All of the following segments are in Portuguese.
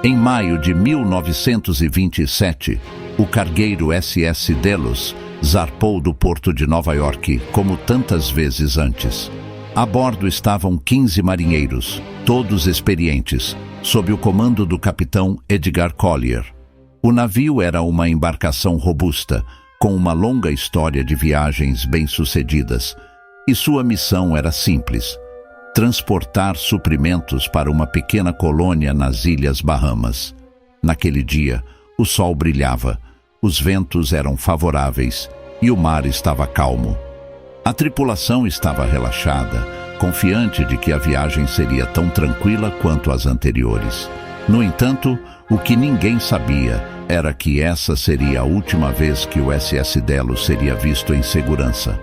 Em maio de 1927, o cargueiro SS Delos zarpou do porto de Nova York, como tantas vezes antes. A bordo estavam 15 marinheiros, todos experientes, sob o comando do capitão Edgar Collier. O navio era uma embarcação robusta, com uma longa história de viagens bem-sucedidas, e sua missão era simples: transportar suprimentos para uma pequena colônia nas Ilhas Bahamas. Naquele dia, o sol brilhava, os ventos eram favoráveis e o mar estava calmo. A tripulação estava relaxada, confiante de que a viagem seria tão tranquila quanto as anteriores. No entanto, o que ninguém sabia era que essa seria a última vez que o SS Delos seria visto em segurança.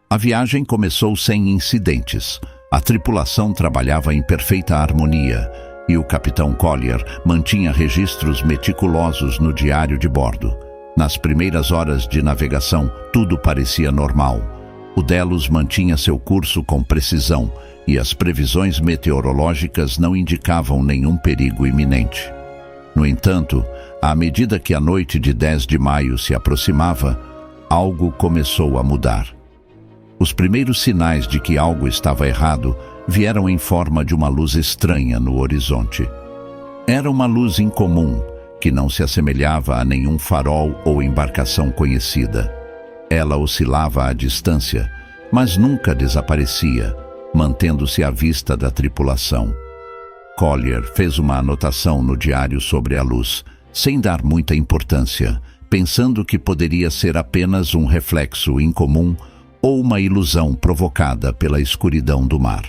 A viagem começou sem incidentes. A tripulação trabalhava em perfeita harmonia e o capitão Collier mantinha registros meticulosos no diário de bordo. Nas primeiras horas de navegação, tudo parecia normal. O Delos mantinha seu curso com precisão e as previsões meteorológicas não indicavam nenhum perigo iminente. No entanto, à medida que a noite de 10 de maio se aproximava, algo começou a mudar. Os primeiros sinais de que algo estava errado vieram em forma de uma luz estranha no horizonte. Era uma luz incomum, que não se assemelhava a nenhum farol ou embarcação conhecida. Ela oscilava à distância, mas nunca desaparecia, mantendo-se à vista da tripulação. Collier fez uma anotação no diário sobre a luz, sem dar muita importância, pensando que poderia ser apenas um reflexo incomum ou uma ilusão provocada pela escuridão do mar.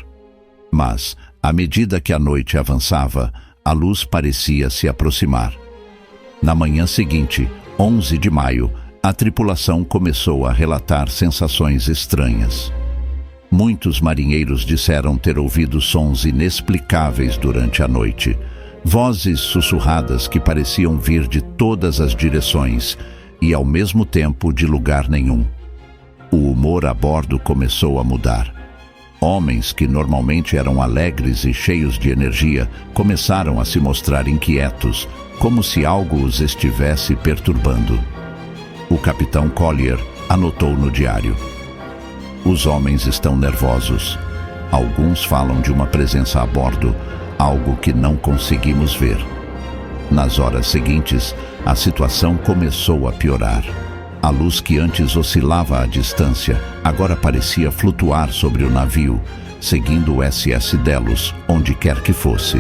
Mas, à medida que a noite avançava, a luz parecia se aproximar. Na manhã seguinte, 11 de maio, a tripulação começou a relatar sensações estranhas. Muitos marinheiros disseram ter ouvido sons inexplicáveis durante a noite, vozes sussurradas que pareciam vir de todas as direções e, ao mesmo tempo, de lugar nenhum. O humor a bordo começou a mudar. Homens que normalmente eram alegres e cheios de energia começaram a se mostrar inquietos, como se algo os estivesse perturbando. O capitão Collier anotou no diário: os homens estão nervosos. Alguns falam de uma presença a bordo, algo que não conseguimos ver. Nas horas seguintes, a situação começou a piorar. A luz que antes oscilava à distância, agora parecia flutuar sobre o navio, seguindo o SS Delos, onde quer que fosse.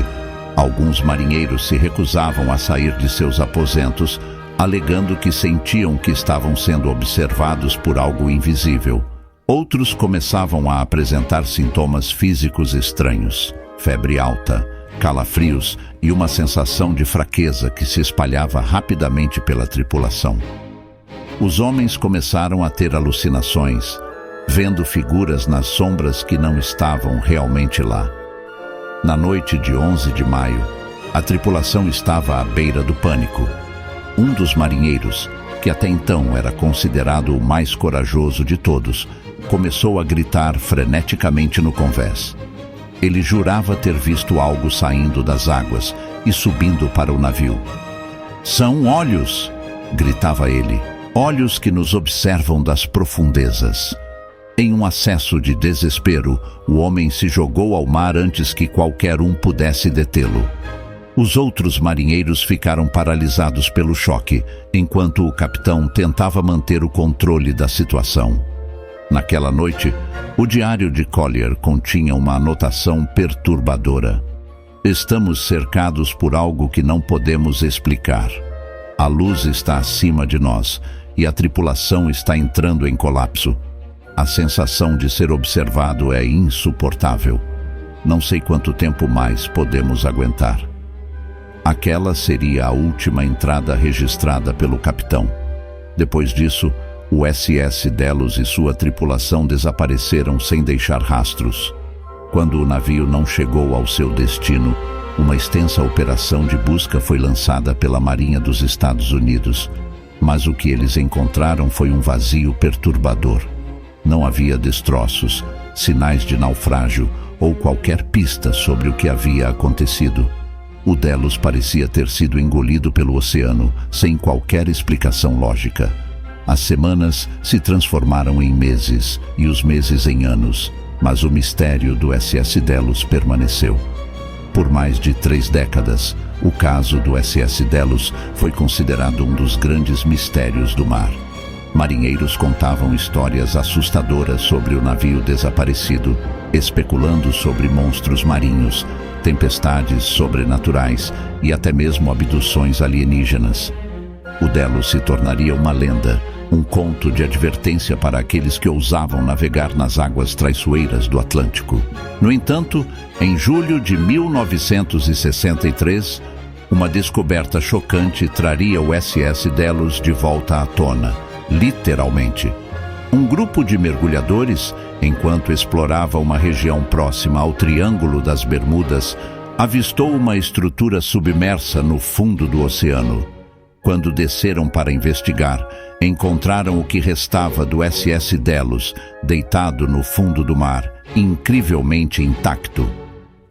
Alguns marinheiros se recusavam a sair de seus aposentos, alegando que sentiam que estavam sendo observados por algo invisível. Outros começavam a apresentar sintomas físicos estranhos: febre alta, calafrios e uma sensação de fraqueza que se espalhava rapidamente pela tripulação. Os homens começaram a ter alucinações, vendo figuras nas sombras que não estavam realmente lá. Na noite de 11 de maio, a tripulação estava à beira do pânico. Um dos marinheiros, que até então era considerado o mais corajoso de todos, começou a gritar freneticamente no convés. Ele jurava ter visto algo saindo das águas e subindo para o navio. "São olhos!" gritava ele. "Olhos que nos observam das profundezas." Em um acesso de desespero, o homem se jogou ao mar antes que qualquer um pudesse detê-lo. Os outros marinheiros ficaram paralisados pelo choque, enquanto o capitão tentava manter o controle da situação. Naquela noite, o diário de Collier continha uma anotação perturbadora: "Estamos cercados por algo que não podemos explicar. A luz está acima de nós e a tripulação está entrando em colapso. A sensação de ser observado é insuportável. Não sei quanto tempo mais podemos aguentar." Aquela seria a última entrada registrada pelo capitão. Depois disso, o SS Delos e sua tripulação desapareceram sem deixar rastros. Quando o navio não chegou ao seu destino, uma extensa operação de busca foi lançada pela Marinha dos Estados Unidos, mas o que eles encontraram foi um vazio perturbador. Não havia destroços, sinais de naufrágio ou qualquer pista sobre o que havia acontecido. O Delos parecia ter sido engolido pelo oceano, sem qualquer explicação lógica. As semanas se transformaram em meses e os meses em anos, mas o mistério do SS Delos permaneceu. Por mais de 3 décadas, o caso do SS Delos foi considerado um dos grandes mistérios do mar. Marinheiros contavam histórias assustadoras sobre o navio desaparecido, especulando sobre monstros marinhos, tempestades sobrenaturais e até mesmo abduções alienígenas. O Delos se tornaria uma lenda, um conto de advertência para aqueles que ousavam navegar nas águas traiçoeiras do Atlântico. No entanto, em julho de 1963, uma descoberta chocante traria o SS Delos de volta à tona, literalmente. Um grupo de mergulhadores, enquanto explorava uma região próxima ao Triângulo das Bermudas, avistou uma estrutura submersa no fundo do oceano. Quando desceram para investigar, encontraram o que restava do SS Delos, deitado no fundo do mar, incrivelmente intacto.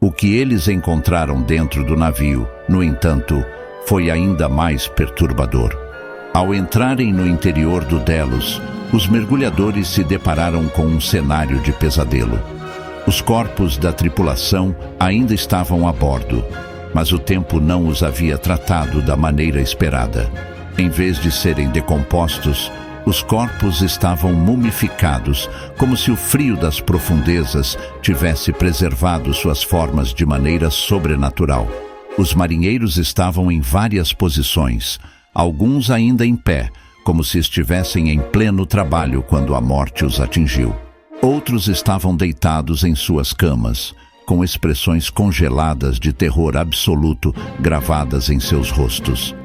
O que eles encontraram dentro do navio, no entanto, foi ainda mais perturbador. Ao entrarem no interior do Delos, os mergulhadores se depararam com um cenário de pesadelo. Os corpos da tripulação ainda estavam a bordo, mas o tempo não os havia tratado da maneira esperada. Em vez de serem decompostos, os corpos estavam mumificados, como se o frio das profundezas tivesse preservado suas formas de maneira sobrenatural. Os marinheiros estavam em várias posições, alguns ainda em pé, como se estivessem em pleno trabalho quando a morte os atingiu. Outros estavam deitados em suas camas, com expressões congeladas de terror absoluto gravadas em seus rostos.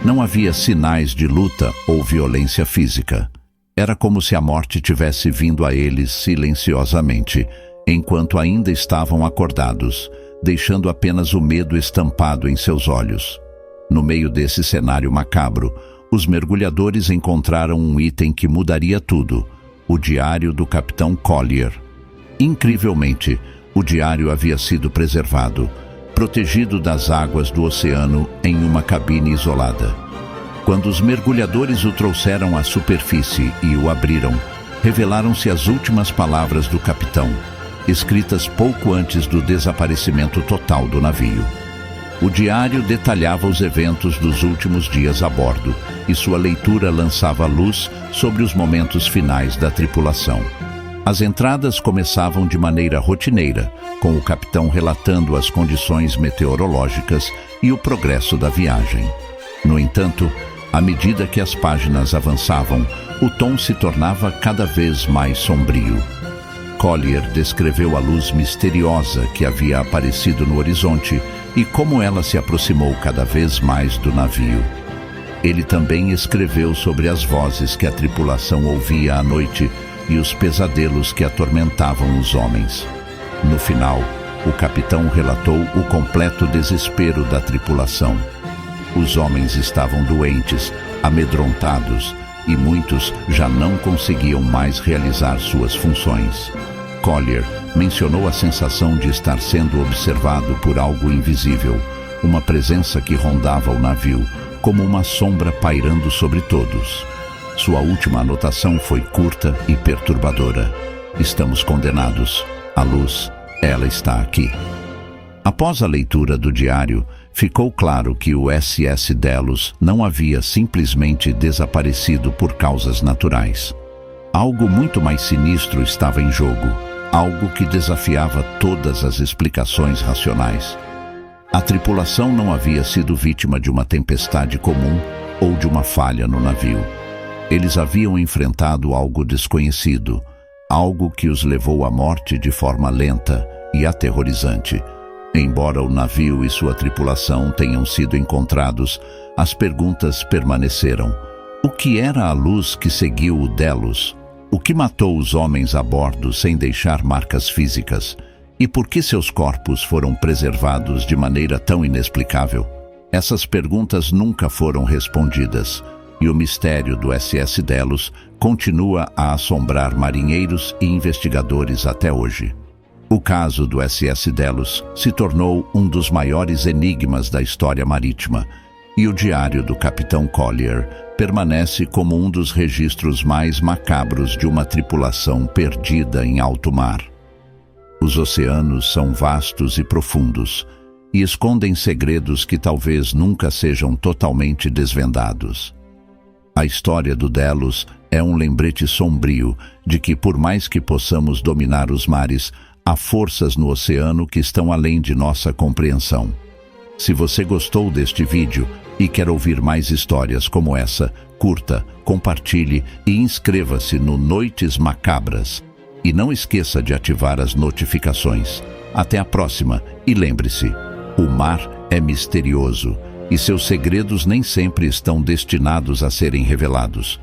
Não havia sinais de luta ou violência física. Era como se a morte tivesse vindo a eles silenciosamente, enquanto ainda estavam acordados, deixando apenas o medo estampado em seus olhos. No meio desse cenário macabro, os mergulhadores encontraram um item que mudaria tudo: o diário do capitão Collier. Incrivelmente, o diário havia sido preservado, protegido das águas do oceano em uma cabine isolada. Quando os mergulhadores o trouxeram à superfície e o abriram, revelaram-se as últimas palavras do capitão, escritas pouco antes do desaparecimento total do navio. O diário detalhava os eventos dos últimos dias a bordo, e sua leitura lançava luz sobre os momentos finais da tripulação. As entradas começavam de maneira rotineira, com o capitão relatando as condições meteorológicas e o progresso da viagem. No entanto, à medida que as páginas avançavam, o tom se tornava cada vez mais sombrio. Collier descreveu a luz misteriosa que havia aparecido no horizonte e como ela se aproximou cada vez mais do navio. Ele também escreveu sobre as vozes que a tripulação ouvia à noite e os pesadelos que atormentavam os homens. No final, o capitão relatou o completo desespero da tripulação. Os homens estavam doentes, amedrontados, e muitos já não conseguiam mais realizar suas funções. Collier mencionou a sensação de estar sendo observado por algo invisível, uma presença que rondava o navio, como uma sombra pairando sobre todos. Sua última anotação foi curta e perturbadora: estamos condenados. A luz, ela está aqui. Após a leitura do diário, ficou claro que o SS Delos não havia simplesmente desaparecido por causas naturais. Algo muito mais sinistro estava em jogo, algo que desafiava todas as explicações racionais. A tripulação não havia sido vítima de uma tempestade comum ou de uma falha no navio. Eles haviam enfrentado algo desconhecido, algo que os levou à morte de forma lenta e aterrorizante. Embora o navio e sua tripulação tenham sido encontrados, as perguntas permaneceram. O que era a luz que seguiu o Delos? O que matou os homens a bordo sem deixar marcas físicas? E por que seus corpos foram preservados de maneira tão inexplicável? Essas perguntas nunca foram respondidas, e o mistério do SS Delos continua a assombrar marinheiros e investigadores até hoje. O caso do SS Delos se tornou um dos maiores enigmas da história marítima, e o diário do capitão Collier permanece como um dos registros mais macabros de uma tripulação perdida em alto mar. Os oceanos são vastos e profundos, e escondem segredos que talvez nunca sejam totalmente desvendados. A história do Delos é um lembrete sombrio de que, por mais que possamos dominar os mares, há forças no oceano que estão além de nossa compreensão. Se você gostou deste vídeo e quer ouvir mais histórias como essa, curta, compartilhe e inscreva-se no Noites Macabras. E não esqueça de ativar as notificações. Até a próxima e lembre-se, o mar é misterioso e seus segredos nem sempre estão destinados a serem revelados.